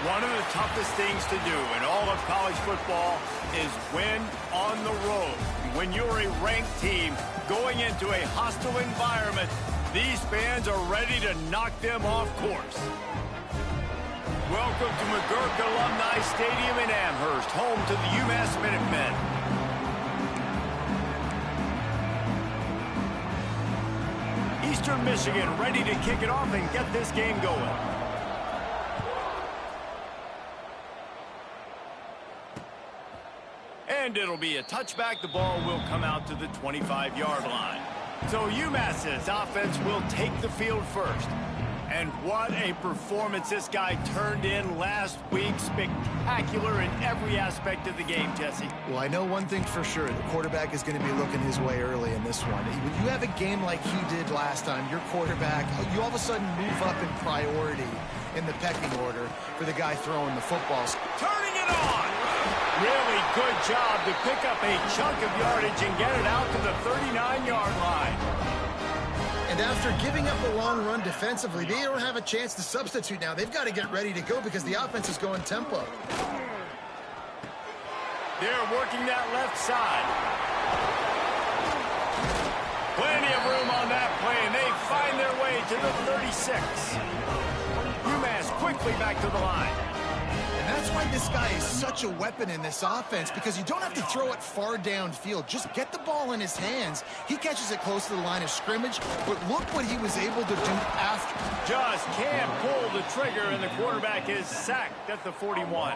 One of the toughest things to do in all of college football is win on the road. When you're a ranked team going into a hostile environment, these fans are ready to knock them off course. Welcome to McGurk Alumni Stadium in Amherst, home to the UMass Minutemen. Eastern Michigan ready to kick it off and get this game going. And it'll be a touchback. The ball will come out to the 25-yard line. So UMass's offense will take the field first. And what a performance this guy turned in last week. Spectacular in every aspect of the game, Jesse. Well, I know one thing for sure. The quarterback is going to be looking his way early in this one. When you have a game like he did last time, your quarterback, you all of a sudden move up in priority in the pecking order for the guy throwing the footballs. Turning it on! Really good job to pick up a chunk of yardage and get it out to the 39-yard line. And after giving up a long run defensively, they don't have a chance to substitute now. They've got to get ready to go because the offense is going tempo. They're working that left side. Plenty of room on that play, and they find their way to the 36. UMass quickly back to the line. And that's why this guy is such a weapon in this offense, because you don't have to throw it far downfield. Just get the ball in his hands. He catches it close to the line of scrimmage, but look what he was able to do after. Just can't pull the trigger, and the quarterback is sacked at the 41.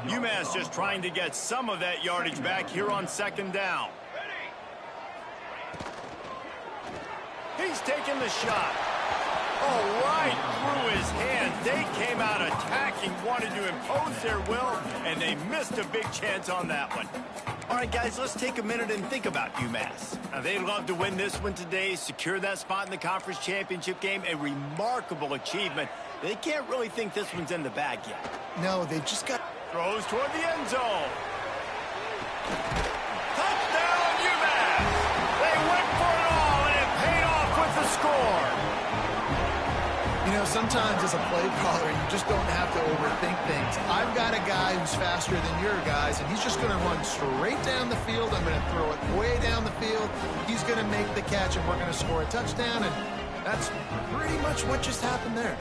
UMass just trying to get some of that yardage back here on second down. He's taking the shot. Oh, right through his hands. They came out attacking, wanted to impose their will, and they missed a big chance on that one. All right, guys, let's take a minute and think about UMass. Now, they'd love to win this one today, secure that spot in the conference championship game, a remarkable achievement. They can't really think this one's in the bag yet. No, they've just got... Throws toward the end zone. Touchdown, UMass! They went for it all, and it paid off with the score. You know, sometimes as a play caller, you just don't have to overthink things. I've got a guy who's faster than your guys, and he's just going to run straight down the field. I'm going to throw it way down the field. He's going to make the catch, and we're going to score a touchdown, and that's pretty much what just happened there.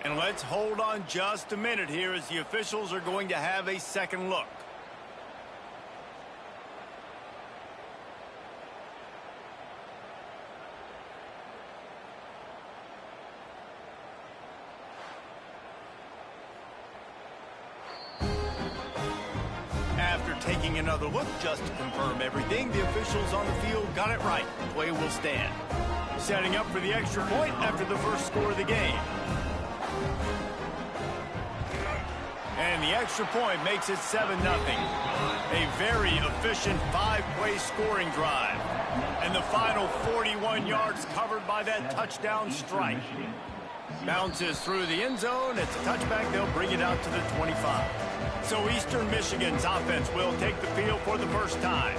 And let's hold on just a minute here as the officials are going to have a second look. After taking another look just to confirm everything, the officials on the field got it right. The play will stand. Setting up for the extra point after the first score of the game. And the extra point makes it 7-0. A very efficient 5-play scoring drive. And the final 41 yards covered by that touchdown strike. Bounces through the end zone. It's a touchback. They'll bring it out to the 25. So Eastern Michigan's offense will take the field for the first time.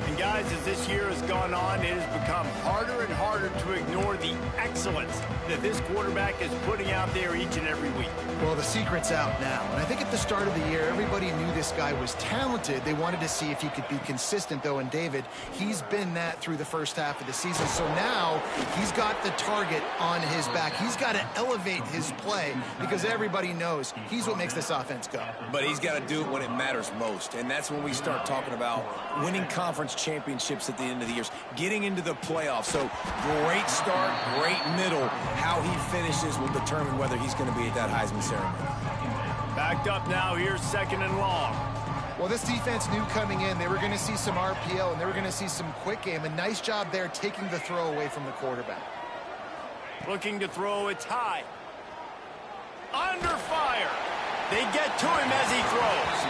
And guys, as this year has gone on, it has become harder and harder to ignore the excellence that this quarterback is putting out there each and every week. Well, the secret's out now. And I think at the start of the year, everybody knew this guy was talented. They wanted to see if he could be consistent, though. And David, he's been that through the first half of the season. So now he's got the target on his back. He's got to elevate his play because everybody knows he's what makes this offense go. But he's got to do it when it matters most. And that's when we start talking about winning conference championships at the end of the year, getting into the playoffs. So great start, great middle. How he finishes will determine whether he's going to be at that Heisman ceremony. Backed up now, here's 2nd and long. Well, this defense knew coming in they were going to see some RPO and they were going to see some quick game. A nice job there taking the throw away from the quarterback. Looking to throw, it's high. Under fire. They get to him as he throws.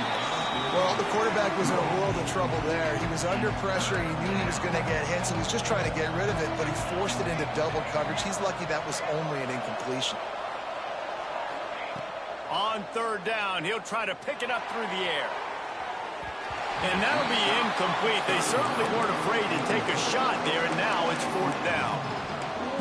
Well, the quarterback was in a world of trouble there. He was under pressure. He knew he was going to get hit, so he's just trying to get rid of it, but he forced it into double coverage. He's lucky that was only an incompletion. On 3rd down, he'll try to pick it up through the air. And that'll be incomplete. They certainly weren't afraid to take a shot there, and now it's 4th down.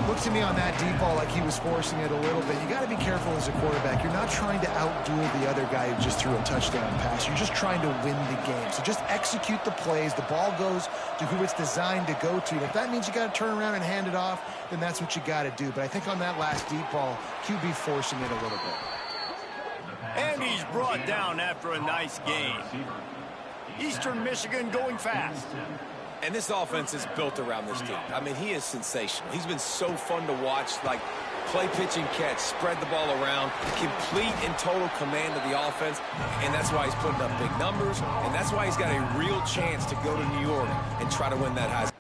Looked to me on that deep ball like he was forcing it a little bit. You got to be careful as a quarterback. You're not trying to outduel the other guy who just threw a touchdown pass. You're just trying to win the game. So just execute the plays. The ball goes to who it's designed to go to. And if that means you got to turn around and hand it off, then that's what you got to do. But I think on that last deep ball, QB forcing it a little bit. And he's brought down after a nice gain. Eastern Michigan going fast. And this offense is built around this dude. I mean, he is sensational. He's been so fun to watch, like play, pitch, and catch, spread the ball around, complete and total command of the offense, and that's why he's putting up big numbers, and that's why he's got a real chance to go to New York and try to win that Heisman.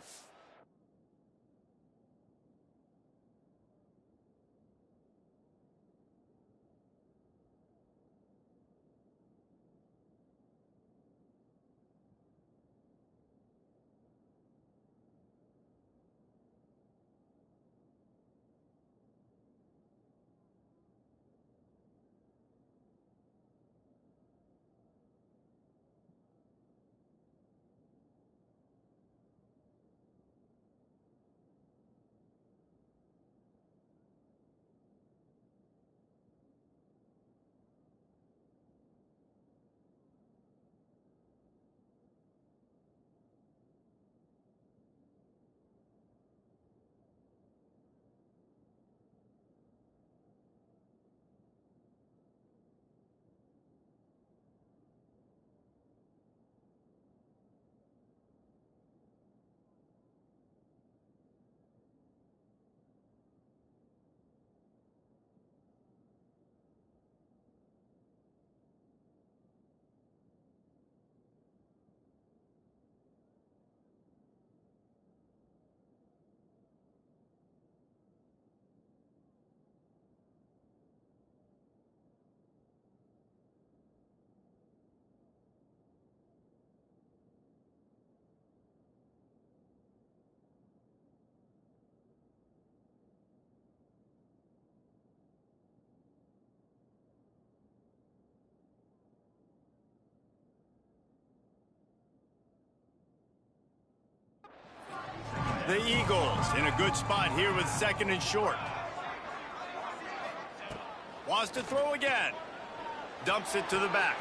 The Eagles in a good spot here with 2nd and short. Wants to throw again. Dumps it to the back.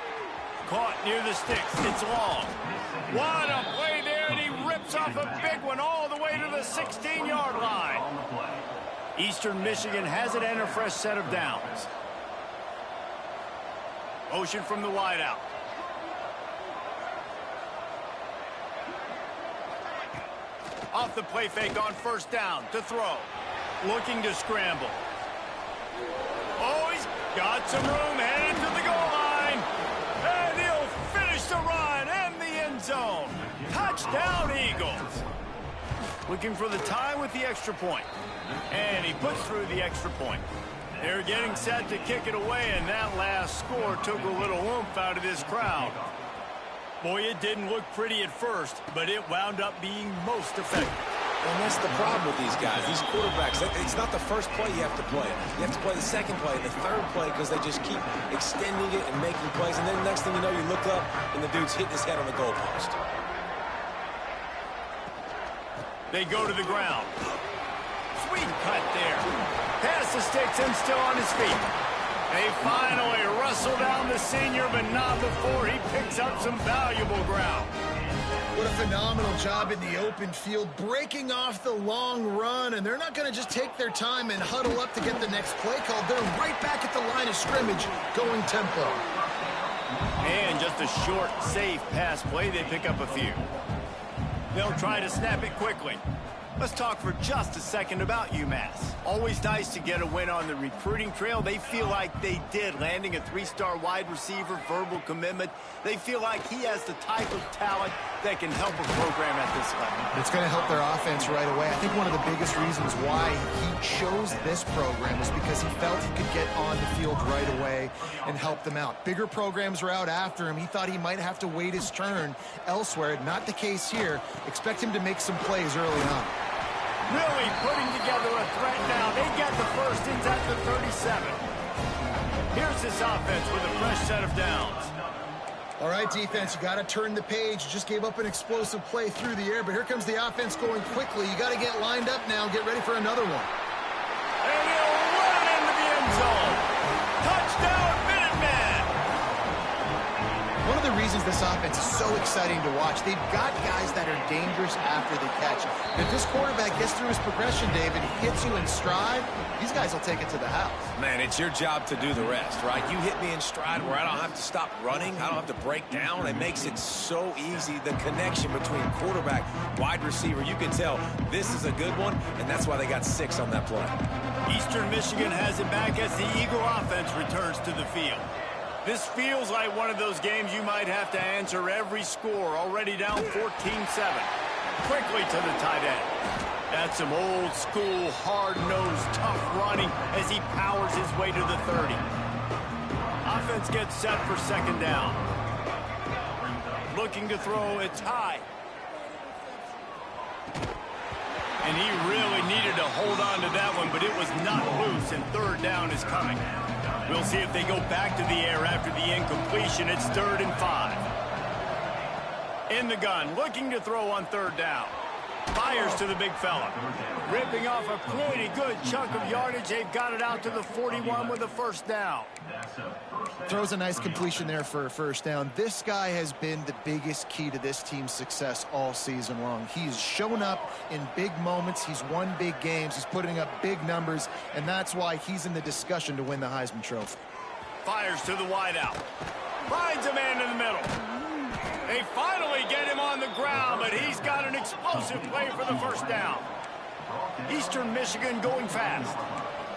Caught near the sticks. It's long. What a play there, and he rips off a big one all the way to the 16-yard line. Eastern Michigan has it and a fresh set of downs. Motion from the wideout. Off the play fake on 1st down to throw. Looking to scramble. Oh, he's got some room headed to the goal line. And he'll finish the run and the end zone. Touchdown, Eagles. Looking for the tie with the extra point. And he puts through the extra point. They're getting set to kick it away, and that last score took a little oomph out of this crowd. Boy, it didn't look pretty at first, but it wound up being most effective. And that's the problem with these guys, these quarterbacks. It's not the first play you have to play. You have to play the second play and the third play because they just keep extending it and making plays. And then the next thing you know, you look up and the dude's hitting his head on the goalpost. They go to the ground. Sweet cut there. Pass the sticks and still on his feet. They finally wrestle down the senior, but not before he picks up some valuable ground. What a phenomenal job in the open field, breaking off the long run, and they're not going to just take their time and huddle up to get the next play called. They're right back at the line of scrimmage, going tempo. And just a short, safe pass play, they pick up a few. They'll try to snap it quickly. Let's talk for just a second about UMass. Always nice to get a win on the recruiting trail. They feel like they did, landing a 3-star wide receiver, verbal commitment. They feel like he has the type of talent that can help a program at this level. It's going to help their offense right away. I think one of the biggest reasons why he chose this program was because he felt he could get on the field right away and help them out. Bigger programs were out after him. He thought he might have to wait his turn elsewhere. Not the case here. Expect him to make some plays early on. Really putting together a threat now. They get the first inside the 37. Here's this offense with a fresh set of downs. All right, defense, you got to turn the page. You just gave up an explosive play through the air, but here comes the offense going quickly. You got to get lined up now and get ready for another one. And he'll run into the end zone. Touchdown, Minutemen! One of the reasons this offense is so exciting to watch, they've got guys that are dangerous after the catch. If this quarterback gets through his progression, David, hits you in stride, these guys will take it to the house. Man, it's your job to do the rest, right? You hit me in stride where I don't have to stop running. I don't have to break down. It makes it so easy. The connection between quarterback, wide receiver, you can tell this is a good one, and that's why they got 6 on that play. Eastern Michigan has it back as the Eagle offense returns to the field. This feels like one of those games you might have to answer every score. Already down 14-7. Quickly to the tight end. That's some old school, hard-nosed, tough running as he powers his way to the 30. Offense gets set for second down. Looking to throw, it's high. And he really needed to hold on to that one, but it was not loose, and third down is coming. We'll see if they go back to the air after the incompletion. It's 3rd and 5. In the gun, looking to throw on third down. Fires to the big fella. Ripping off a pretty good chunk of yardage. They've got it out to the 41 with a first down. Throws a nice completion there for a first down. This guy has been the biggest key to this team's success all season long. He's shown up in big moments. He's won big games. He's putting up big numbers, and that's why he's in the discussion to win the Heisman Trophy. Fires to the wideout. Finds a man in the middle. They finally get him on the ground, but he's got an explosive play for the first down. Eastern Michigan going fast.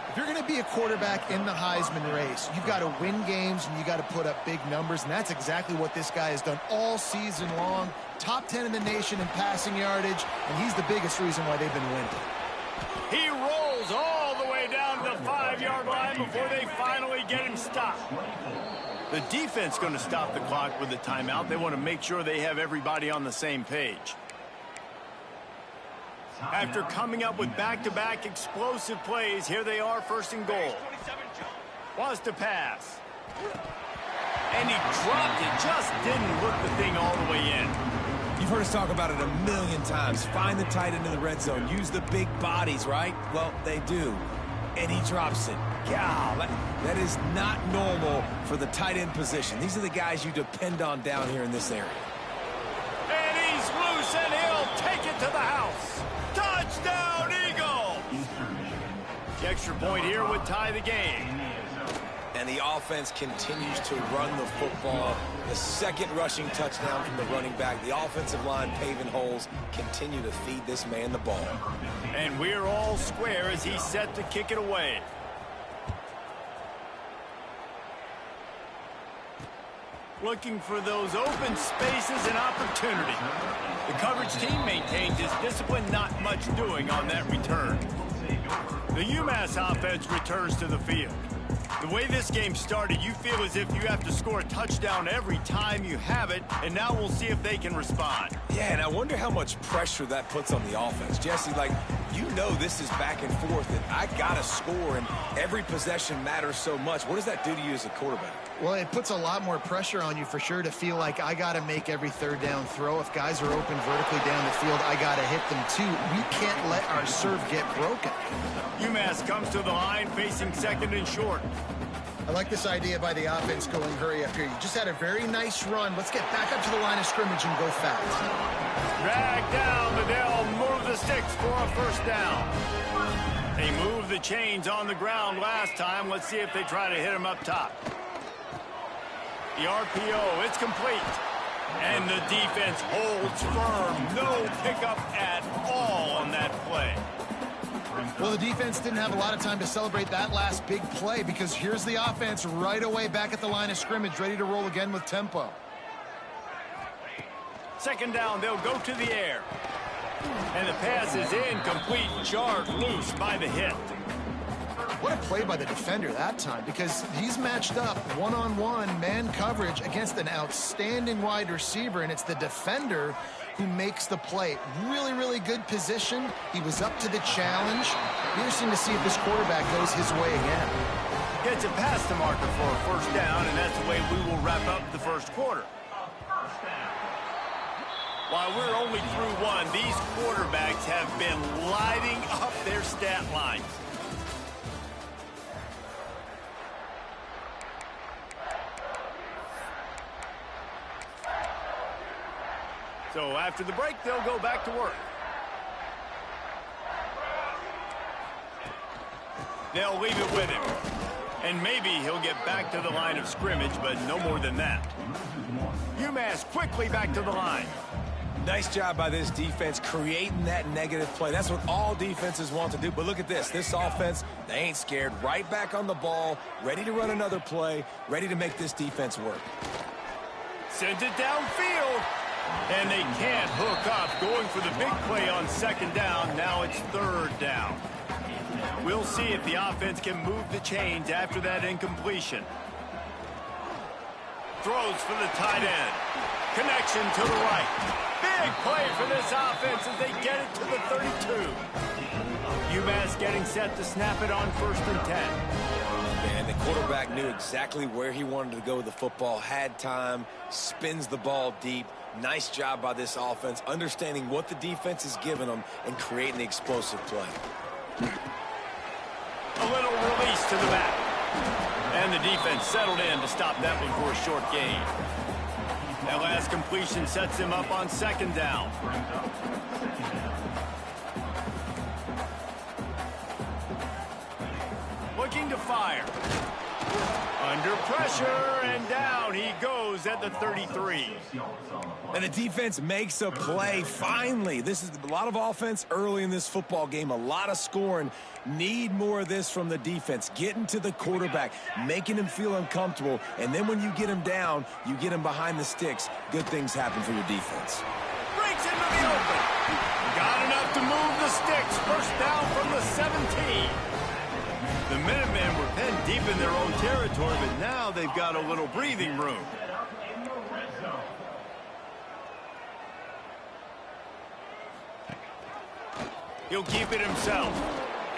If you're going to be a quarterback in the Heisman race, you've got to win games and you got to put up big numbers, and that's exactly what this guy has done all season long. Top 10 in the nation in passing yardage, and he's the biggest reason why they've been winning. He rolls all the way down to the 5-yard line before they finally get him stopped. The defense going to stop the clock with a timeout. They want to make sure they have everybody on the same page. After coming up with back-to-back explosive plays, here they are, 1st and goal. Wants to pass. And he dropped it. Just didn't look the thing all the way in. You've heard us talk about it a million times. Find the tight end in the red zone. Use the big bodies, right? Well, they do. And he drops it. God, that is not normal for the tight end position. These are the guys you depend on down here in this area. And he's loose, and he'll take it to the house. Touchdown, Eagle! The extra point here would tie the game. And the offense continues to run the football. The second rushing touchdown from the running back. The offensive line paving holes. Continue to feed this man the ball. And we're all square as he's set to kick it away. Looking for those open spaces and opportunity. The coverage team maintains its discipline, not much doing on that return. The UMass offense returns to the field. The way this game started, you feel as if you have to score a touchdown every time you have it, and now we'll see if they can respond. Yeah, and I wonder how much pressure that puts on the offense. Jesse, like, you know this is back and forth, and I got to score, and every possession matters so much. What does that do to you as a quarterback? Well, it puts a lot more pressure on you for sure to feel like I got to make every third down throw. If guys are open vertically down the field, I got to hit them too. We can't let our serve get broken. UMass comes to the line facing second and short. I like this idea by the offense going hurry up here. You just had a very nice run. Let's get back up to the line of scrimmage and go fast. Drag down, but they'll move the sticks for a first down. They moved the chains on the ground last time. Let's see if they try to hit them up top. The RPO, it's complete. And the defense holds firm. No pickup at all on that play. Well, the defense didn't have a lot of time to celebrate that last big play because here's the offense right away back at the line of scrimmage, ready to roll again with tempo. Second down, they'll go to the air. And the pass is incomplete, jarred loose by the hit. What a play by the defender that time, because he's matched up one-on-one man coverage against an outstanding wide receiver, and it's the defender who makes the play. Really, really good position. He was up to the challenge. Interesting to see if this quarterback goes his way again. Gets it past the marker for a first down, and that's the way we will wrap up the first quarter. While we're only through one, these quarterbacks have been lighting up their stat lines. So after the break, they'll go back to work. They'll leave it with him. And maybe he'll get back to the line of scrimmage, but no more than that. UMass quickly back to the line. Nice job by this defense creating that negative play. That's what all defenses want to do. But look at this. This offense, they ain't scared. Right back on the ball, ready to run another play, ready to make this defense work. Sends it downfield. And they can't hook up. Going for the big play on second down. Now it's third down. We'll see if the offense can move the chains after that incompletion. Throws for the tight end. Connection to the right. Big play for this offense as they get it to the 32. UMass getting set to snap it on 1st and 10. And the quarterback knew exactly where he wanted to go with the football, had time, spins the ball deep. Nice job by this offense, understanding what the defense is giving them and creating the explosive play. A little release to the back. And the defense settled in to stop that one for a short gain. That last completion sets him up on second down. Looking to fire. Under pressure, and down he goes at the 33. And the defense makes a play, finally. This is a lot of offense early in this football game, a lot of scoring. Need more of this from the defense. Getting to the quarterback, making him feel uncomfortable, and then when you get him down, you get him behind the sticks. Good things happen for your defense. Breaks into the open. Got enough to move the sticks. First down from the 17. The Minutemen were pen deep in their own territory, but now they've got a little breathing room. He'll keep it himself.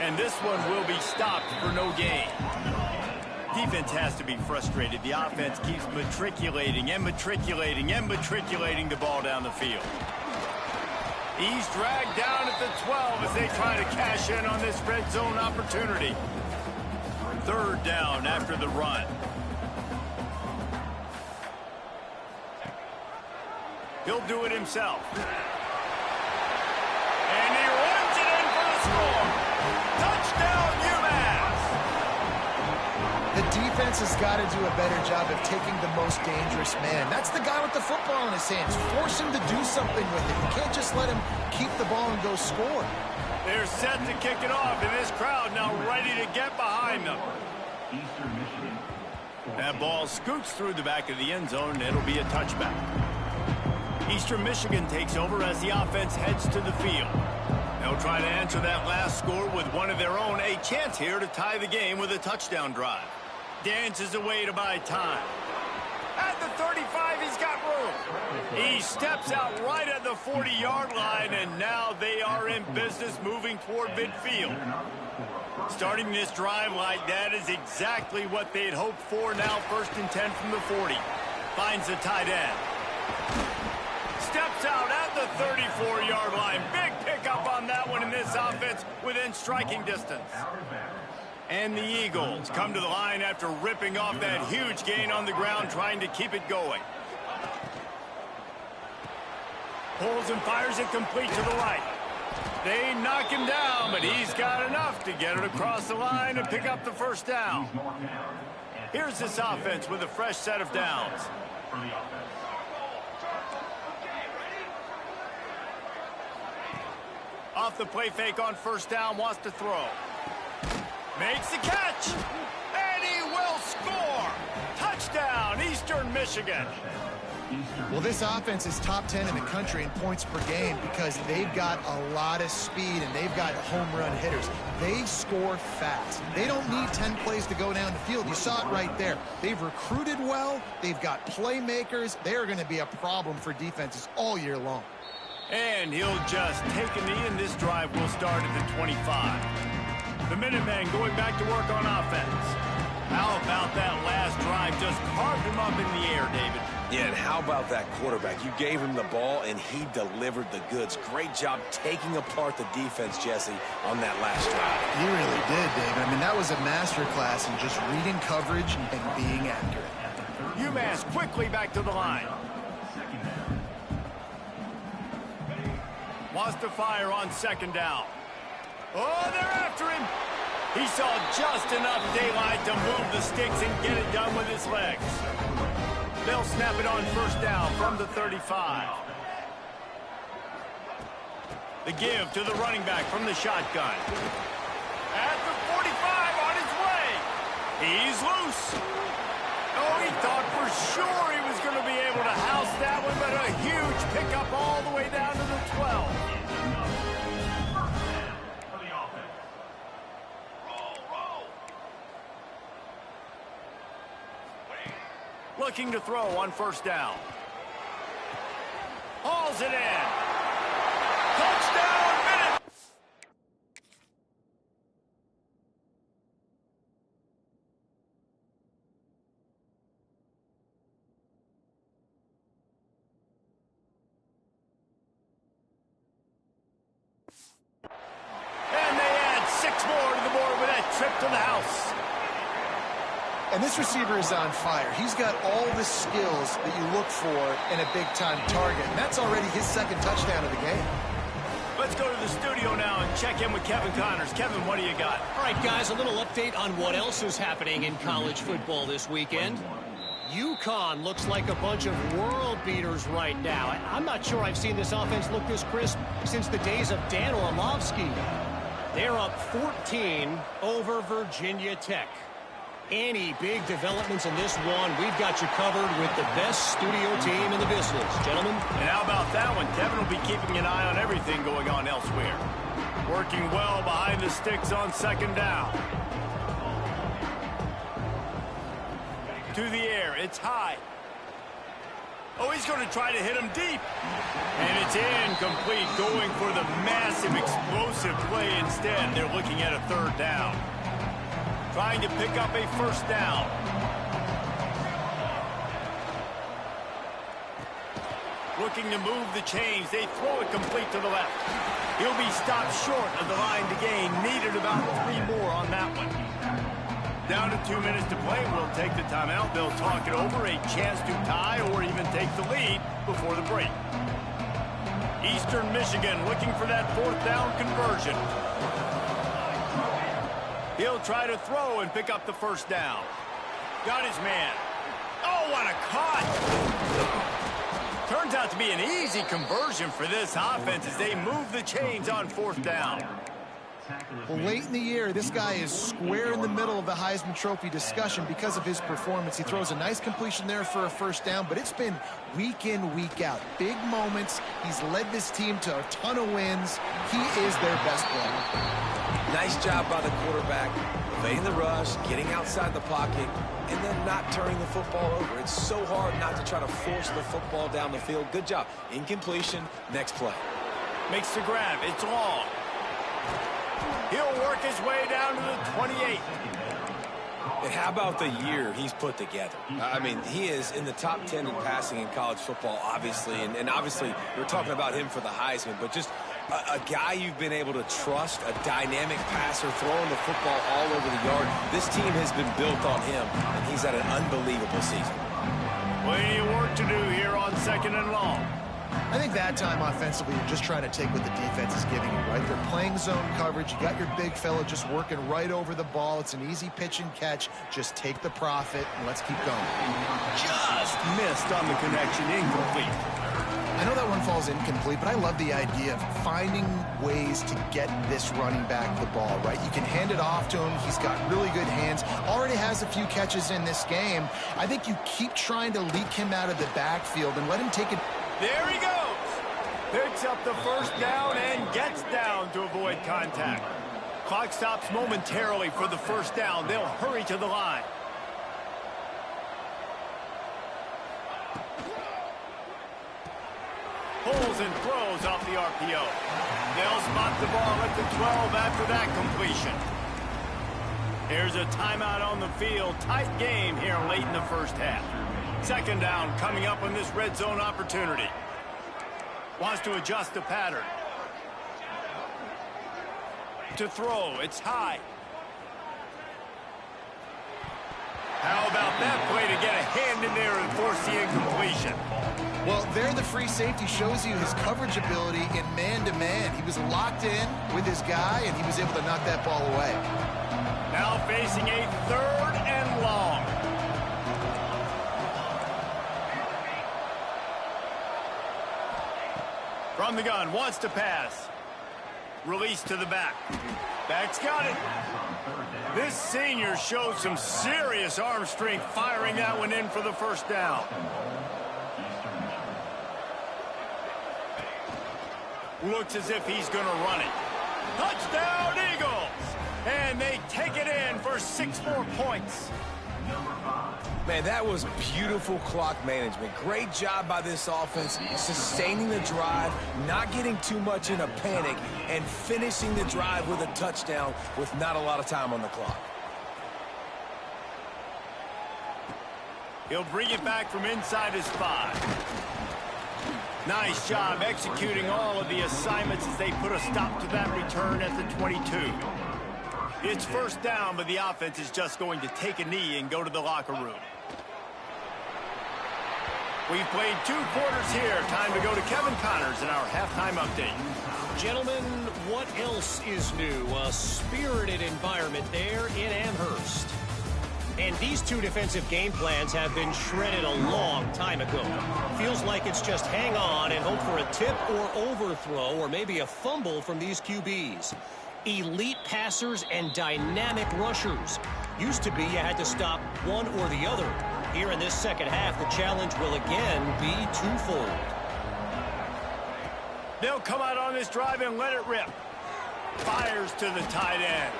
And this one will be stopped for no gain. Defense has to be frustrated. The offense keeps matriculating and matriculating and matriculating the ball down the field. He's dragged down at the 12 as they try to cash in on this red zone opportunity. Third down after the run. He'll do it himself. And he runs it in for the score. Touchdown, UMass! The defense has got to do a better job of taking the most dangerous man. That's the guy with the football in his hands. Force him to do something with it. You can't just let him keep the ball and go score. They're set to kick it off, and this crowd now ready to get behind them. That ball scoots through the back of the end zone, and it'll be a touchback. Eastern Michigan takes over as the offense heads to the field. They'll try to answer that last score with one of their own. A chance here to tie the game with a touchdown drive. dances away to buy time. At the 35, he's got room. He steps out right at the 40-yard line, and now they are in business moving toward midfield. Starting this drive like that is exactly what they'd hoped for. Now 1st and 10 from the 40. Finds the tight end. Steps out at the 34-yard line. Big pickup on that one in this offense within striking distance. And the Eagles come to the line after ripping off that huge gain on the ground, trying to keep it going. Pulls and fires it complete to the right. They knock him down, but he's got enough to get it across the line and pick up the first down. Here's this offense with a fresh set of downs. Off the play fake on first down, wants to throw. Makes the catch, and he will score. Touchdown, Eastern Michigan. Well, this offense is top 10 in the country in points per game because they've got a lot of speed and they've got home run hitters. They score fast. They don't need 10 plays to go down the field. You saw it right there. They've recruited well. They've got playmakers. They're going to be a problem for defenses all year long. And he'll just take a knee, and this drive will start at the 25. The Minutemen going back to work on offense. How about that last drive? Just carved him up in the air, David. Yeah, and how about that quarterback? You gave him the ball, and he delivered the goods. Great job taking apart the defense, Jesse, on that last drive. He really did, David. I mean, that was a masterclass in just reading coverage and being accurate. UMass quickly back to the line. Wants to fire on 2nd down. Oh, they're after him. He saw just enough daylight to move the sticks and get it done with his legs. They'll snap it on 1st down from the 35. The give to the running back from the shotgun. At the 45, on his way. He's loose. Oh, he thought for sure he was going to be able to house that one, but a huge pickup all the way down to the 12. Looking to throw on 1st down. Hauls it in. Touchdown, Minute. And they add 6 more to the board with that trip to the house. And this receiver is on fire. He's got all the skills that you look for in a big-time target. And that's already his 2nd touchdown of the game. Let's go to the studio now and check in with Kevin Connors. Kevin, what do you got? All right, guys, a little update on what else is happening in college football this weekend. UConn looks like a bunch of world beaters right now. I'm not sure I've seen this offense look this crisp since the days of Dan Orlovsky. They're up 14 over Virginia Tech. Any big developments in this one, we've got you covered with the best studio team in the business, gentlemen. And how about that one? Kevin will be keeping an eye on everything going on elsewhere. Working well behind the sticks on 2nd down. To the air, it's high. Oh, he's going to try to hit him deep. And it's incomplete, going for the massive explosive play instead. They're looking at a 3rd down. Trying to pick up a 1st down. Looking to move the chains. They throw it complete to the left. He'll be stopped short of the line to gain. Needed about 3 more on that one. Down to 2 minutes to play. We'll take the timeout. They'll talk it over. A chance to tie or even take the lead before the break. Eastern Michigan looking for that 4th down conversion. He'll try to throw and pick up the 1st down. Got his man. Oh, what a caught! Turns out to be an easy conversion for this offense as they move the chains on 4th down. Well, late in the year, this guy is square in the middle of the Heisman Trophy discussion because of his performance. He throws a nice completion there for a 1st down, but it's been week in, week out. Big moments. He's led this team to a ton of wins. He is their best player. Nice job by the quarterback, evading the rush, getting outside the pocket, and then not turning the football over. It's so hard not to try to force the football down the field. Good job. Incompletion, next play. Makes the grab. It's long. He'll work his way down to the 28. And how about the year he's put together? I mean, he is in the top 10 in passing in college football, obviously. And obviously, we're talking about him for the Heisman. But just a guy you've been able to trust, a dynamic passer, throwing the football all over the yard. This team has been built on him, and he's had an unbelievable season. Plenty of work to do here on 2nd and long. I think that time offensively, you're just trying to take what the defense is giving you, right? They're playing zone coverage. You got your big fella just working right over the ball. It's an easy pitch and catch. Just take the profit, and let's keep going. Just missed on the connection. Incomplete. I know that one falls incomplete, but I love the idea of finding ways to get this running back the ball, right? You can hand it off to him. He's got really good hands. Already has a few catches in this game. I think you keep trying to leak him out of the backfield and let him take it. There he goes. Picks up the first down and gets down to avoid contact. Clock stops momentarily for the first down. They'll hurry to the line. Pulls and throws off the RPO. They'll spot the ball at the 12 after that completion. Here's a timeout on the field. Tight game here late in the first half. 2nd down coming up on this red zone opportunity. Wants to adjust the pattern. To throw, it's high. How about that play to get a hand in there and force the incompletion? Well, there the free safety shows you his coverage ability in man-to-man. He was locked in with his guy, and he was able to knock that ball away. Now facing a 3rd and long. From the gun, wants to pass. Release to the back. Back's got it. This senior showed some serious arm strength firing that one in for the first down. Looks as if he's going to run it. Touchdown, Eagles! And they take it in for 6 more points. Man, that was beautiful clock management. Great job by this offense, sustaining the drive, not getting too much in a panic, and finishing the drive with a touchdown with not a lot of time on the clock. He'll bring it back from inside his 5. Nice job executing all of the assignments as they put a stop to that return at the 22. It's first down, but the offense is just going to take a knee and go to the locker room. We've played 2 quarters here. Time to go to Kevin Connors in our halftime update. Gentlemen, what else is new? A spirited environment there in Amherst. And these 2 defensive game plans have been shredded a long time ago. Feels like it's just hang on and hope for a tip or overthrow or maybe a fumble from these QBs. Elite passers and dynamic rushers. Used to be you had to stop one or the other. Here in this second half, the challenge will again be twofold. They'll come out on this drive and let it rip. Fires to the tight end.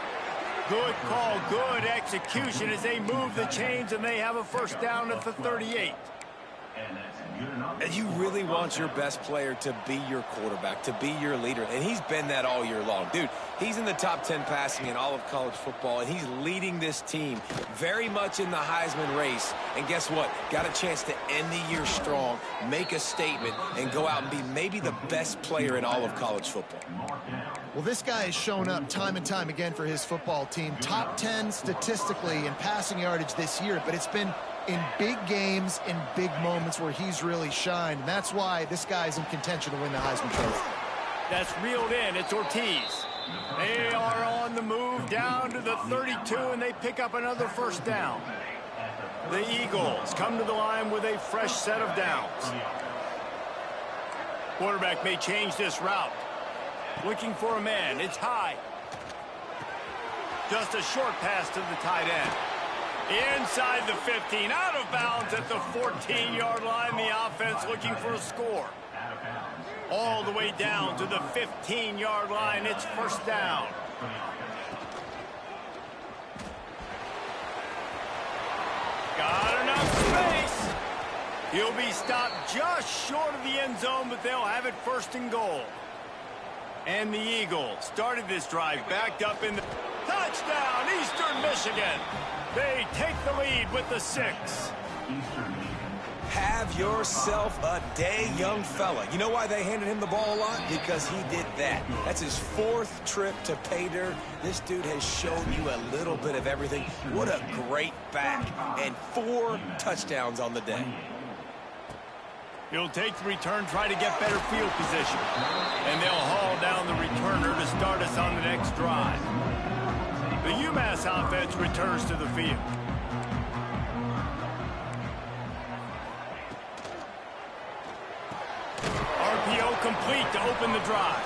Good call, good execution as they move the chains and they have a first down at the 38. And you really want your best player to be your quarterback, to be your leader. And he's been that all year long. Dude, he's in the top 10 passing in all of college football, and he's leading this team very much in the Heisman race. And guess what? Got a chance to end the year strong, make a statement, and go out and be maybe the best player in all of college football. Well, this guy has shown up time and time again for his football team. Top 10 statistically in passing yardage this year, but it's been in big games, in big moments where he's really shined. And that's why this guy's in contention to win the Heisman Trophy. That's reeled in. It's Ortiz. They are on the move down to the 32, and they pick up another first down. The Eagles come to the line with a fresh set of downs. Quarterback may change this route. Looking for a man. It's high. Just a short pass to the tight end. Inside the 15, out of bounds at the 14-yard line. The offense looking for a score. All the way down to the 15-yard line. It's first down. Got enough space. He'll be stopped just short of the end zone, but they'll have it first and goal. And the Eagles started this drive backed up in the touchdown, Eastern Michigan. They take the lead with the 6. Have yourself a day, young fella. You know why they handed him the ball a lot? Because he did that. That's his 4th trip to pay dirt. This dude has shown you a little bit of everything. What a great back. And 4 touchdowns on the day. He'll take the return, try to get better field position. And they'll haul down the returner to start us on the next drive. The UMass offense returns to the field. RPO complete to open the drive.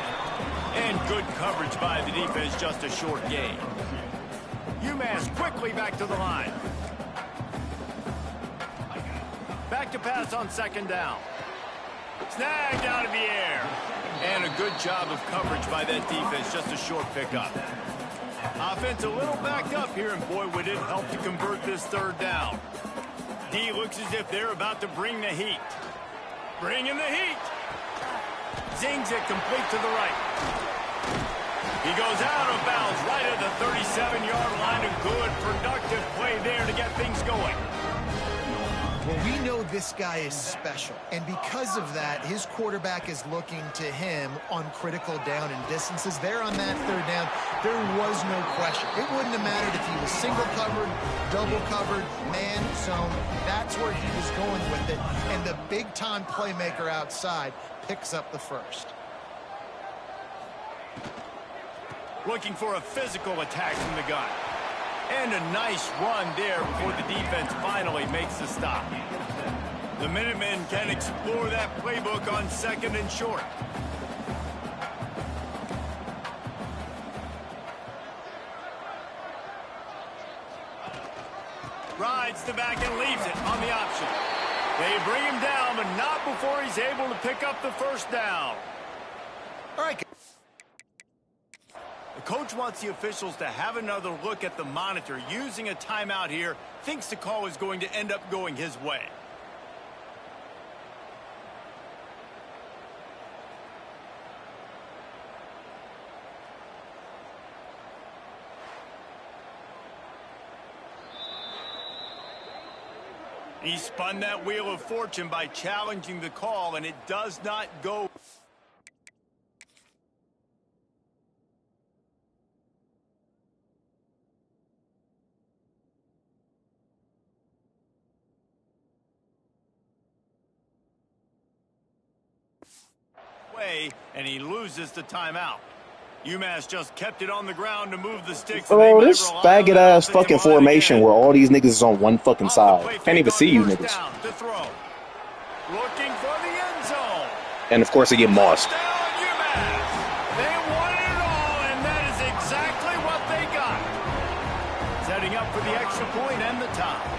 And good coverage by the defense, just a short gain. UMass quickly back to the line. Back to pass on 2nd down. Snagged out of the air. And a good job of coverage by that defense, just a short pickup. Offense a little backed up here, and boy, would it help to convert this 3rd down. D looks as if they're about to bring the heat. Bringing the heat. Zings it complete to the right. He goes out of bounds right at the 37-yard line. A good, productive play there to get things going. Well, we know this guy is special, and because of that, his quarterback is looking to him on critical down and distances. There on that 3rd down, there was no question. It wouldn't have mattered if he was single covered, double covered, man, zone. That's where he was going with it, and the big-time playmaker outside picks up the 1st. Looking for a physical attack from the gun. And a nice run there before the defense finally makes the stop. The Minutemen can explore that playbook on 2nd and short. Rides the back and leaves it on the option. They bring him down, but not before he's able to pick up the 1st down. All right. The coach wants the officials to have another look at the monitor. Using a timeout here, thinks the call is going to end up going his way. He spun that wheel of fortune by challenging the call, and it does not go. And he loses the timeout. UMass just kept it on the ground to move the sticks. Bro, this faggot ass fucking formation where all these niggas is on one fucking side. Can't even see you niggas. Looking for the end zone. And of course they get mossed. They wanted it all, and that is exactly what they got. Setting up for the extra point and the tie.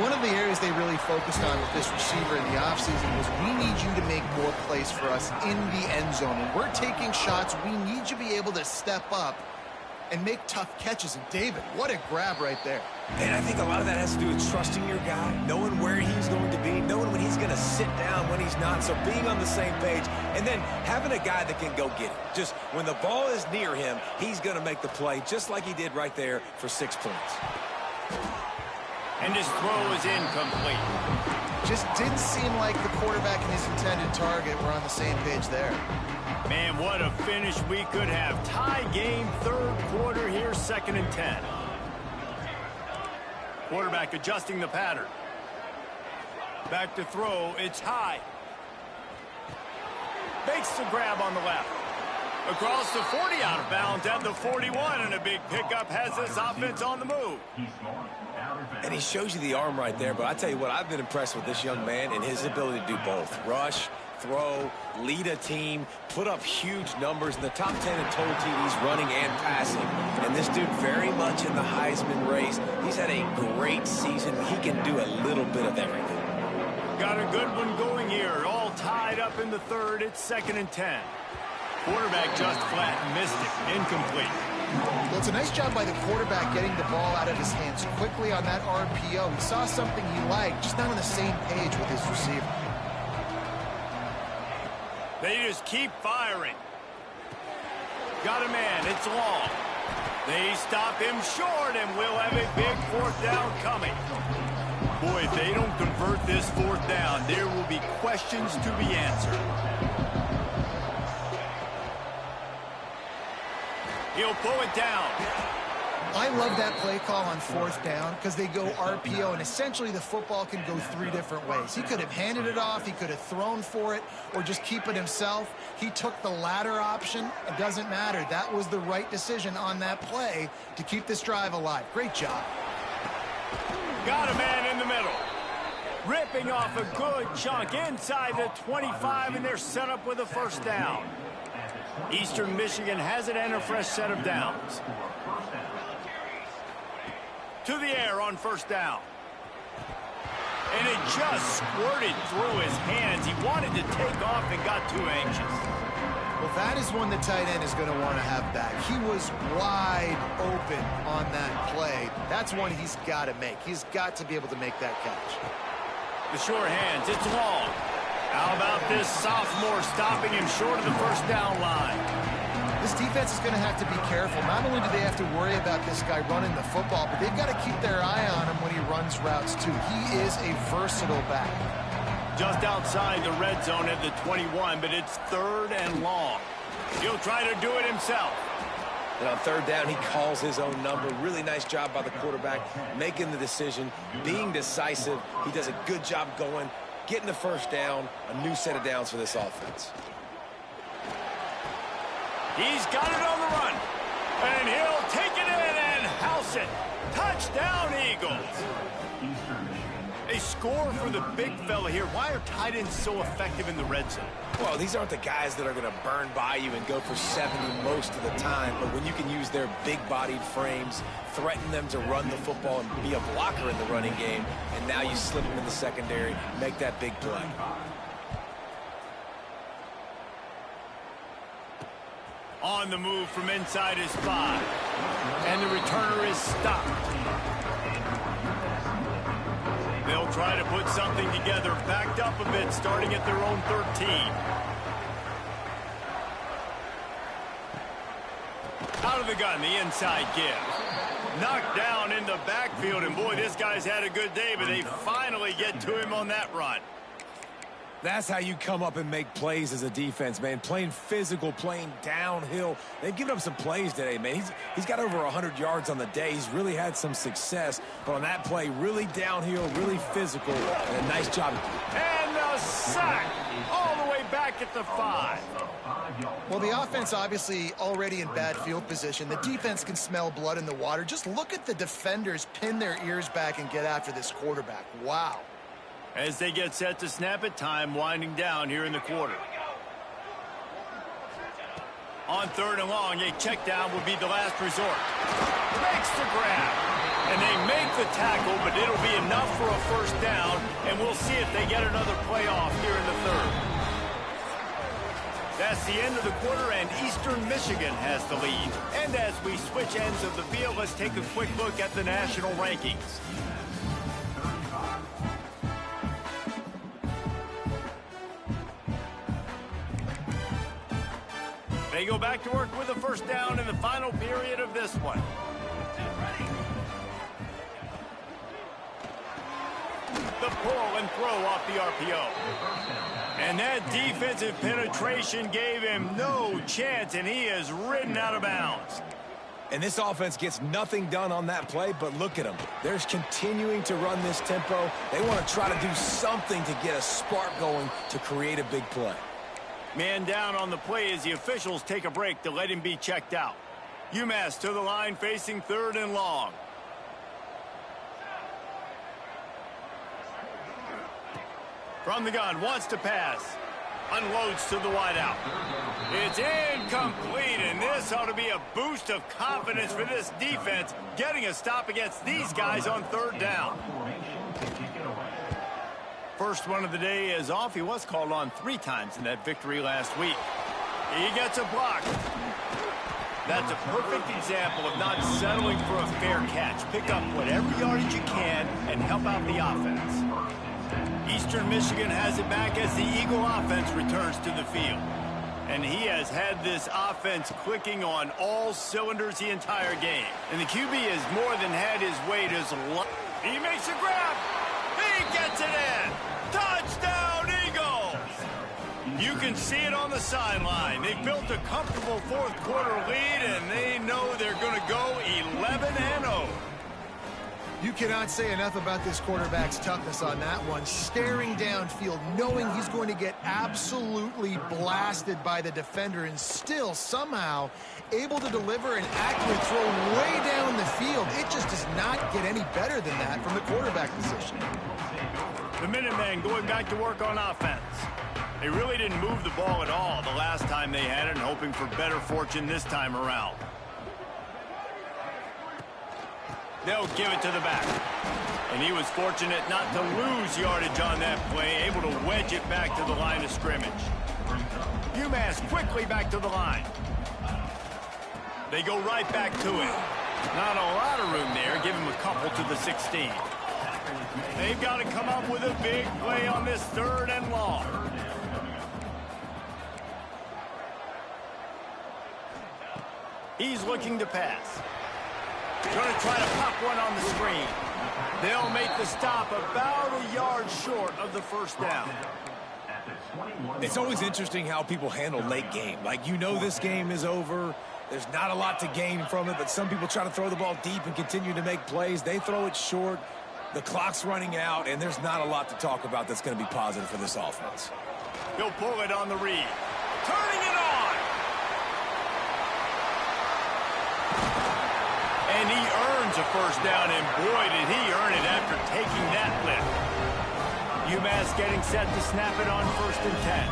One of the areas they really focused on with this receiver in the offseason was we need you to make more plays for us in the end zone. And we're taking shots. We need you to be able to step up and make tough catches. And David, what a grab right there. And I think a lot of that has to do with trusting your guy, knowing where he's going to be, knowing when he's going to sit down, when he's not. So being on the same page, and then having a guy that can go get it. Just when the ball is near him, he's going to make the play just like he did right there for 6 points. And his throw is incomplete. Just didn't seem like the quarterback and his intended target were on the same page there. Man, what a finish we could have. Tie game, 3rd quarter here, 2nd and 10. Quarterback adjusting the pattern. Back to throw, it's high. Makes the grab on the left. Across the 40, out of bounds at the 41, and a big pickup has this offense on the move. And he shows you the arm right there, but I tell you what, I've been impressed with this young man and his ability to do both. Rush, throw, lead a team, put up huge numbers in the top 10 in total TDs running and passing. And this dude very much in the Heisman race. He's had a great season. He can do a little bit of everything. Got a good one going here. All tied up in the 3rd. It's 2nd and 10. Quarterback just flat missed it. Incomplete. Well, it's a nice job by the quarterback getting the ball out of his hands quickly on that RPO. He saw something he liked, just not on the same page with his receiver. They just keep firing. Got a man. It's long. They stop him short, and we'll have a big fourth down coming. Boy, if they don't convert this fourth down, there will be questions to be answered. He'll pull it down. I love that play call on fourth down because they go RPO, and essentially the football can go three different ways. He could have handed it off, he could have thrown for it, or just keep it himself. He took the latter option. It doesn't matter. That was the right decision on that play to keep this drive alive. Great job. Got a man in the middle. Ripping off a good chunk inside the 25, and they're set up with a first down. Eastern Michigan has it and a fresh set of downs. To the air on first down. And it just squirted through his hands. He wanted to take off and got too anxious. Well, that is one the tight end is going to want to have back. He was wide open on that play. That's one he's got to make. He's got to be able to make that catch. The short hands, it's long. How about this sophomore stopping him short of the first down line? This defense is going to have to be careful. Not only do they have to worry about this guy running the football, but they've got to keep their eye on him when he runs routes too. He is a versatile back. Just outside the red zone at the 21, but it's third and long. He'll try to do it himself. And on third down, he calls his own number. Really nice job by the quarterback, making the decision, being decisive. He does a good job going, getting the first down, a new set of downs for this offense. He's got it on the run, and he'll take it in and house it. Touchdown, Eagles. A score for the big fella here. Why are tight ends so effective in the red zone? Well, these aren't the guys that are going to burn by you and go for 70 most of the time, but when you can use their big-bodied frames, threaten them to run the football and be a blocker in the running game, and now you slip them in the secondary, make that big play. On the move from inside his 5. And the returner is stopped. They'll try to put something together, backed up a bit, starting at their own 13. Out of the gun, the inside give. Knocked down in the backfield, and boy, this guy's had a good day, but they finally get to him on that run. That's how you come up and make plays as a defense, man. Playing physical, playing downhill. They've given up some plays today, man. He's got over 100 yards on the day. He's really had some success. But on that play, really downhill, really physical, and a nice job. And a sack all the way back at the 5. Well, the offense obviously already in bad field position. The defense can smell blood in the water. Just look at the defenders pin their ears back and get after this quarterback. Wow. As they get set to snap it, time winding down here in the quarter. On third and long, a check down would be the last resort. Makes the grab. And they make the tackle, but it'll be enough for a first down, and we'll see if they get another play off here in the third. That's the end of the quarter, and Eastern Michigan has the lead. And as we switch ends of the field, let's take a quick look at the national rankings. They go back to work with a first down in the final period of this one. The pull and throw off the RPO. And that defensive penetration gave him no chance, and he is ridden out of bounds. And this offense gets nothing done on that play, but look at them. They're continuing to run this tempo. They want to try to do something to get a spark going to create a big play. Man down on the play as the officials take a break to let him be checked out. UMass to the line facing third and long. From the gun, wants to pass. Unloads to the wideout. It's incomplete, and this ought to be a boost of confidence for this defense, getting a stop against these guys on third down. First one of the day is off. He was called on 3 times in that victory last week. He gets a block. That's a perfect example of not settling for a fair catch. Pick up whatever yardage you can and help out the offense. Eastern Michigan has it back as the Eagle offense returns to the field. And he has had this offense clicking on all cylinders the entire game. And the QB has more than had his weight as he makes a grab. He gets it in. Touchdown, Eagles! You can see it on the sideline. They built a comfortable fourth quarter lead, and they know they're going to go 11-0. You cannot say enough about this quarterback's toughness on that one. Staring downfield, knowing he's going to get absolutely blasted by the defender, and still somehow able to deliver an accurate throw way down the field. It just does not get any better than that from the quarterback position. The Minutemen going back to work on offense. They really didn't move the ball at all the last time they had it, and hoping for better fortune this time around. They'll give it to the back. And he was fortunate not to lose yardage on that play, able to wedge it back to the line of scrimmage. UMass quickly back to the line. They go right back to it. Not a lot of room there. Give him a couple to the 16. They've got to come up with a big play on this 3rd and long. He's looking to pass. Going to try to pop one on the screen. They'll make the stop about a yard short of the first down. It's always interesting how people handle late game. Like, you know this game is over. There's not a lot to gain from it, but some people try to throw the ball deep and continue to make plays. They throw it short. The clock's running out, and there's not a lot to talk about that's going to be positive for this offense. He'll pull it on the read. Turning it on! And he earns a first down, and boy, did he earn it after taking that lift. UMass getting set to snap it on 1st and 10.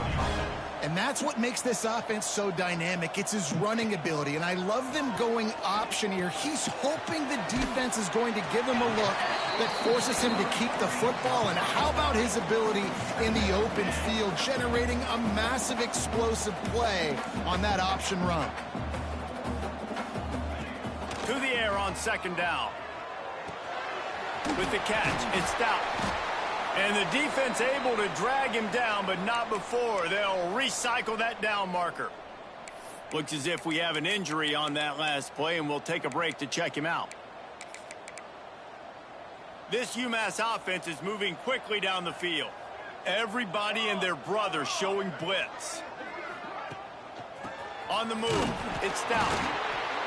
And that's what makes this offense so dynamic. It's his running ability, and I love them going option here. He's hoping the defense is going to give him a look that forces him to keep the football. And how about his ability in the open field, generating a massive explosive play on that option run? To the air on 2nd down. With the catch, it's Stout. And the defense able to drag him down, but not before. They'll recycle that down marker. Looks as if we have an injury on that last play, and we'll take a break to check him out. This UMass offense is moving quickly down the field. Everybody and their brother showing blitz. On the move, it's Stout.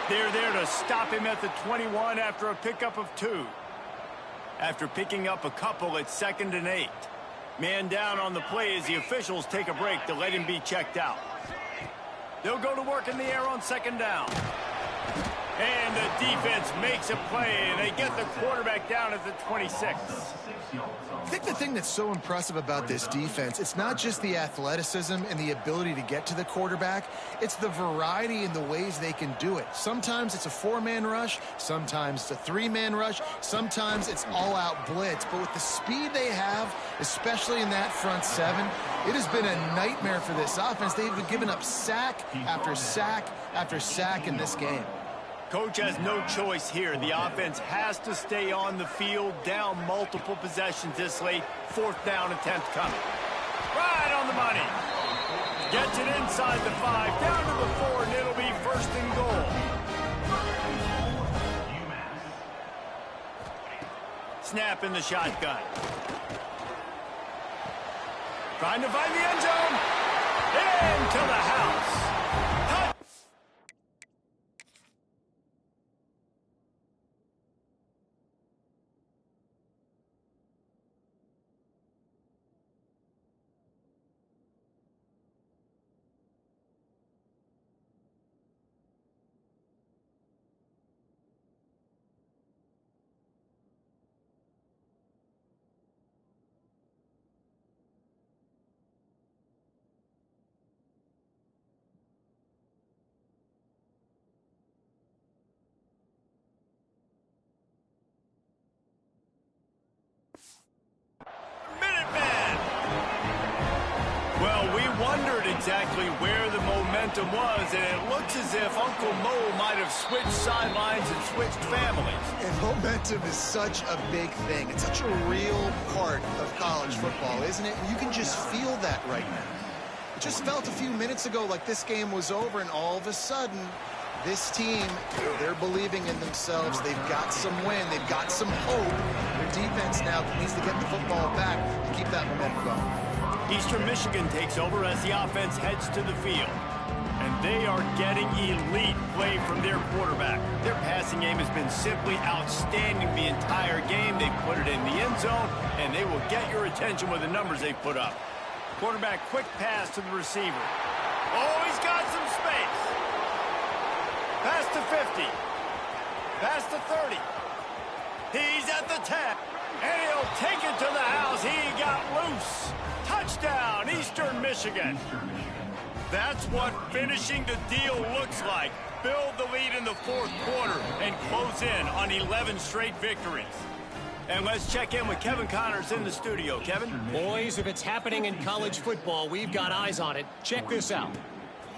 They're there to stop him at the 21 after a pickup of 2. After picking up a couple, it's 2nd and 8. Man down on the play as the officials take a break to let him be checked out. They'll go to work in the air on 2nd down. And the defense makes a play, and they get the quarterback down at the 26. I think the thing that's so impressive about this defense, it's not just the athleticism and the ability to get to the quarterback, it's the variety in the ways they can do it. Sometimes it's a 4-man rush, sometimes it's a 3-man rush, sometimes it's all-out blitz. But with the speed they have, especially in that front 7, it has been a nightmare for this offense. They've given up sack after sack after sack in this game. Coach has no choice here. The offense has to stay on the field, down multiple possessions this late. 4th down attempt coming. Right on the money. Gets it inside the 5, down to the 4, and it'll be 1st and goal. Snap in the shotgun. Trying to find the end zone. Into the house. Well, we wondered exactly where the momentum was, and it looks as if Uncle Mo might have switched sidelines and switched families. And momentum is such a big thing. It's such a real part of college football, isn't it? You can just feel that right now. It just felt a few minutes ago like this game was over, and all of a sudden, this team, they're believing in themselves. They've got some win. They've got some hope. Their defense now needs to get the football back and keep that momentum going. Eastern Michigan takes over as the offense heads to the field. And they are getting elite play from their quarterback. Their passing game has been simply outstanding the entire game. They put it in the end zone, and they will get your attention with the numbers they put up. Quarterback, quick pass to the receiver. Oh, he's got some space. Pass to 50. Pass to 30. He's at the 10. And he'll take it to the house. He got loose. Touchdown, Eastern Michigan. That's what finishing the deal looks like. Build the lead in the fourth quarter and close in on 11 straight victories. And let's check in with Kevin Connors in the studio. Kevin? Boys, if it's happening in college football, we've got eyes on it. Check this out.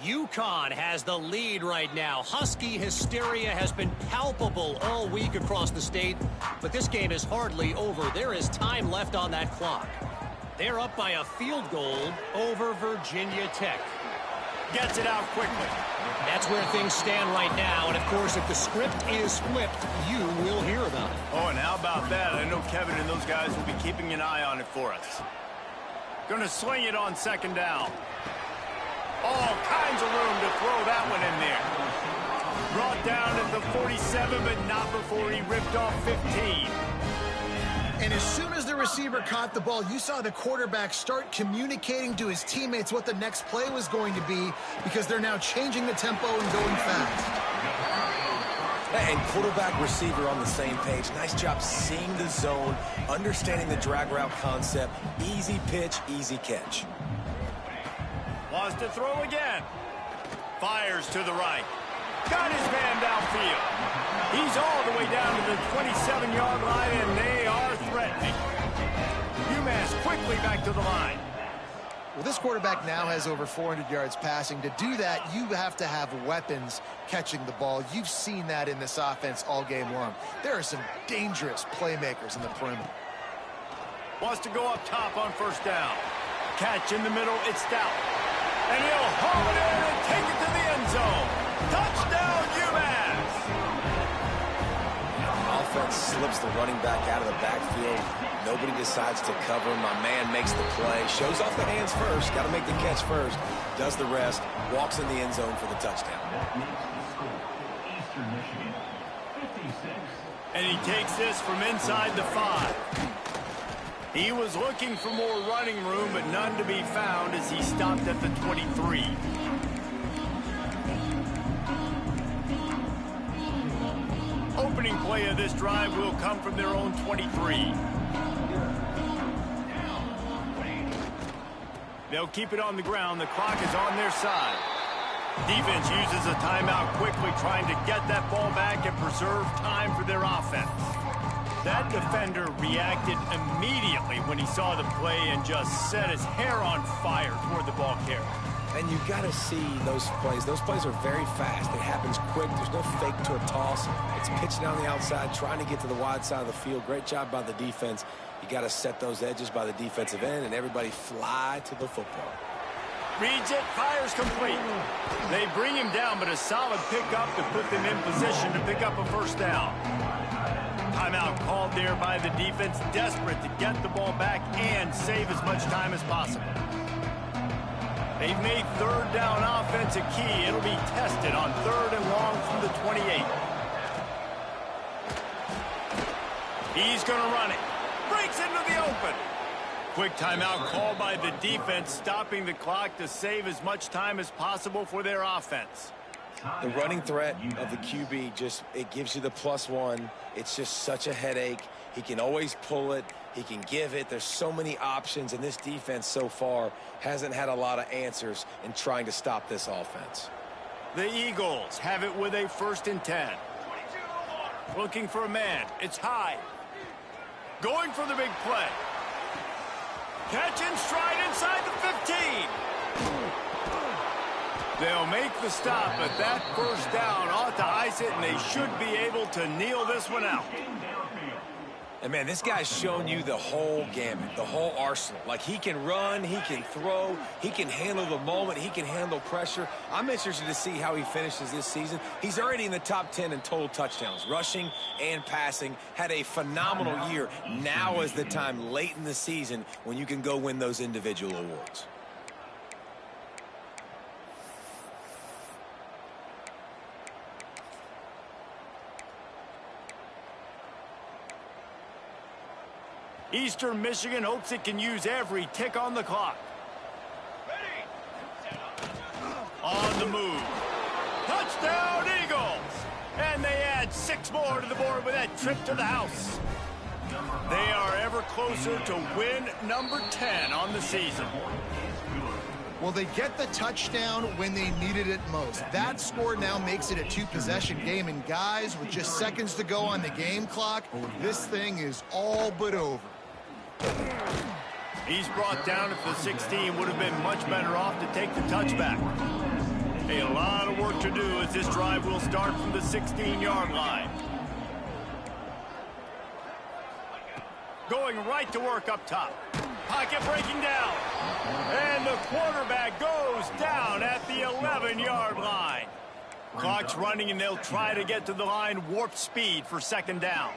UConn has the lead right now. Husky hysteria has been palpable all week across the state, but this game is hardly over. There is time left on that clock. They're up by a field goal over Virginia Tech. Gets it out quickly. That's where things stand right now, and of course, if the script is flipped, you will hear about it. Oh, and how about that? I know Kevin and those guys will be keeping an eye on it for us. Gonna sling it on second down. All kinds of room to throw that one in there. Brought down at the 47, but not before he ripped off 15. And as soon as the receiver caught the ball, you saw the quarterback start communicating to his teammates what the next play was going to be, because they're now changing the tempo and going fast. And quarterback, receiver on the same page. Nice job seeing the zone, understanding the drag route concept. Easy pitch, easy catch. Wants to throw again. Fires to the right. Got his man downfield. He's all the way down to the 27-yard line, and they are threatening. UMass quickly back to the line. Well, this quarterback now has over 400 yards passing. To do that, you have to have weapons catching the ball. You've seen that in this offense all game long. There are some dangerous playmakers in the perimeter. Wants to go up top on first down. Catch in the middle, it's Stout. And he'll haul it in and take it to the end zone. Touchdown, UMass! Offense slips the running back out of the backfield. Nobody decides to cover him. My man makes the play. Shows off the hands first. Got to make the catch first. Does the rest. Walks in the end zone for the touchdown. And he takes this from inside the 5. He was looking for more running room, but none to be found as he stopped at the 23. Opening play of this drive will come from their own 23. They'll keep it on the ground. The clock is on their side. Defense uses a timeout quickly, trying to get that ball back and preserve time for their offense. That defender reacted immediately when he saw the play and just set his hair on fire toward the ball carrier. And you got to see those plays. Those plays are very fast. It happens quick. There's no fake to a toss. It's pitching down the outside, trying to get to the wide side of the field. Great job by the defense. You got to set those edges by the defensive end, and everybody fly to the football. Reads it, fires complete. They bring him down, but a solid pickup to put them in position to pick up a first down. Timeout called there by the defense, desperate to get the ball back and save as much time as possible. They've made third down offense a key. It'll be tested on third and long from the 28. He's going to run it. Breaks into the open. Quick timeout called by the defense, stopping the clock to save as much time as possible for their offense. The running threat of the QB, it gives you the +1. It's just such a headache. He can always pull it. He can give it. There's so many options, and this defense so far hasn't had a lot of answers in trying to stop this offense. The Eagles have it with a 1st and 10. Looking for a man. It's high. Going for the big play. Catching stride inside the 15. They'll make the stop, but that first down ought to ice it, and they should be able to kneel this one out. And, man, this guy's shown you the whole gamut, the whole arsenal. Like, he can run, he can throw, he can handle the moment, he can handle pressure. I'm interested to see how he finishes this season. He's already in the top 10 in total touchdowns, rushing and passing. Had a phenomenal year. Now is the time late in the season when you can go win those individual awards. Eastern Michigan hopes it can use every tick on the clock. On the move. Touchdown, Eagles! And they add 6 more to the board with that trip to the house. They are ever closer to win number 10 on the season. Well, they get the touchdown when they needed it most. That score now makes it a 2-possession game. And guys, with just seconds to go on the game clock, this thing is all but over. He's brought down at the 16. Would have been much better off to take the touchback. A lot of work to do as this drive will start from the 16-yard line. Going right to work up top. Pocket breaking down. And the quarterback goes down at the 11-yard line. Clock's running, and they'll try to get to the line warp speed for second down.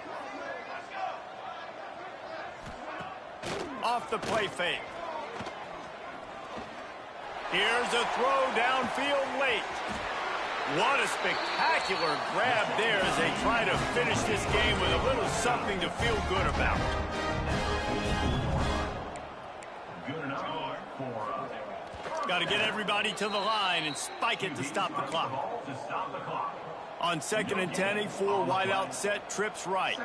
Off the play fake. Here's a throw downfield late. What a spectacular grab there as they try to finish this game with a little something to feel good about. Got to get everybody to the line and spike it to stop the clock. On 2nd and 10, a 4 wide out set, trips right.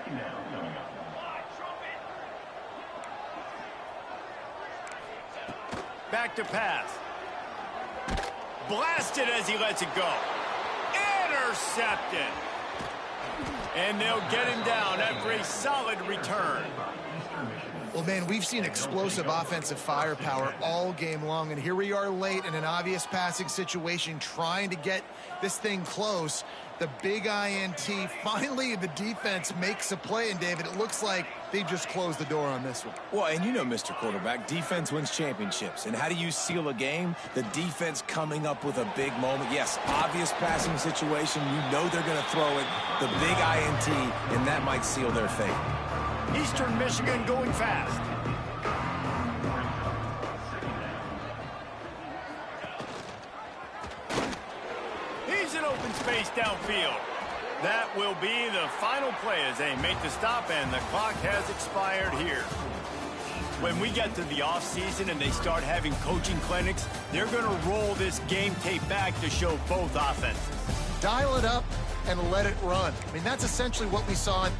Back to pass. Blasted as he lets it go. Intercepted. And they'll get him down after a solid return. Well, man, we've seen explosive offensive firepower all game long, and here we are late in an obvious passing situation trying to get this thing close. The big INT, finally the defense makes a play, and David, it looks like they just closed the door on this one. Well, and you know, Mr. Quarterback, defense wins championships. And how do you seal a game? The defense coming up with a big moment. Yes, obvious passing situation. You know they're going to throw it. The big INT, and that might seal their fate. Eastern Michigan going fast. He's in open space downfield. That will be the final play as they make the stop, and the clock has expired here. When we get to the offseason and they start having coaching clinics, they're going to roll this game tape back to show both offenses. Dial it up and let it run. I mean, that's essentially what we saw in